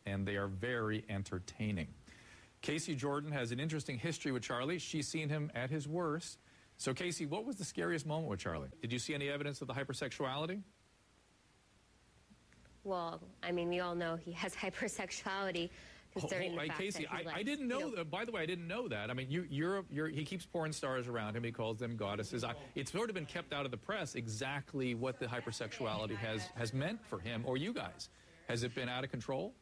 and they are very entertaining. Kacey Jordan has an interesting history with Charlie. She's seen him at his worst. So, Kacey, what was the scariest moment with Charlie? Did you see any evidence of the hypersexuality? Well, I mean, we all know he has hypersexuality. Concerning the fact Kacey, that I didn't know that. By the way, I didn't know that. I mean, he keeps porn stars around him. He calls them goddesses. It's sort of been kept out of the press exactly what the hypersexuality has meant for him or you guys. Has it been out of control?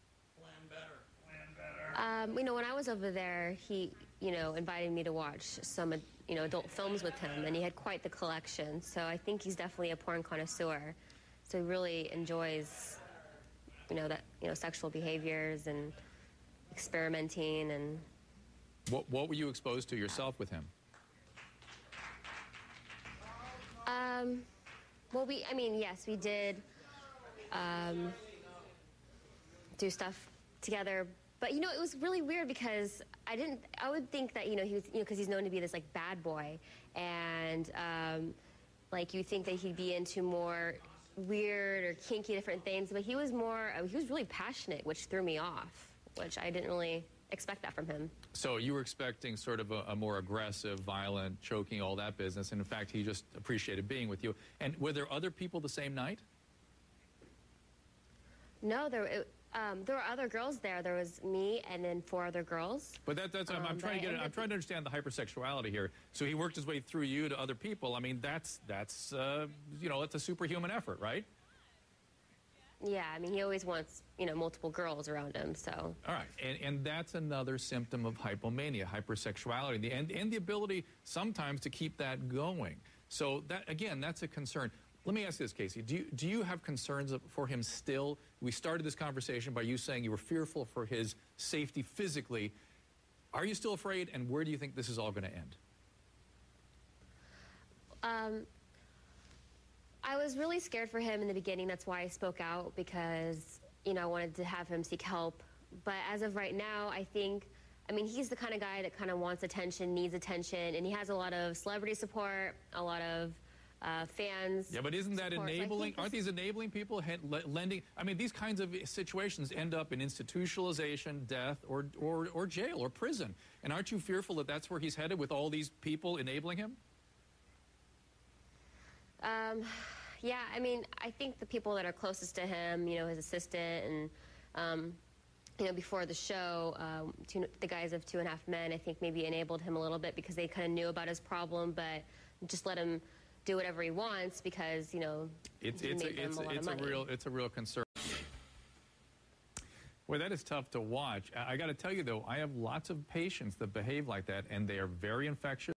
You know, when I was over there, he, invited me to watch some, adult films with him, and he had quite the collection. So I think he's definitely a porn connoisseur. So he really enjoys, sexual behaviors and experimenting. And what were you exposed to yourself with him? Well, yes, we did do stuff together. But, it was really weird because I would think that, he was, because he's known to be this, bad boy. And, you think that he'd be into more weird or kinky different things. But he was really passionate, which threw me off, which I didn't really expect that from him. So you were expecting sort of a more aggressive, violent, choking, all that business. And, in fact, he just appreciated being with you. And were there other people the same night? No, there were other girls there. There was me and then 4 other girls. But I'm trying to understand the hypersexuality here. So he worked his way through you to other people. I mean, that's a superhuman effort, right? Yeah, I mean, he always wants, multiple girls around him, so. All right, and that's another symptom of hypomania, hypersexuality, and the ability sometimes to keep that going. So that's a concern. Let me ask you this, Kacey. Do you have concerns for him still? We started this conversation by you saying you were fearful for his safety physically. Are you still afraid, and where do you think this is all going to end? I was really scared for him in the beginning. That's why I spoke out, because, I wanted to have him seek help. But as of right now, he's the kind of guy that kind of wants attention, needs attention, and he has a lot of celebrity support, a lot of fans. Yeah, but isn't that enabling? Aren't these enabling people lending? I mean, these kinds of situations end up in institutionalization, death, or jail or prison. And aren't you fearful that that's where he's headed with all these people enabling him? Yeah, I think the people that are closest to him, his assistant and, before the show, the guys of 2.5 Men, I think maybe enabled him a little bit because they kind of knew about his problem, but just let him do whatever he wants because, it's a real concern. Well, that is tough to watch. I got to tell you, though, I have lots of patients that behave like that, and they are very infectious.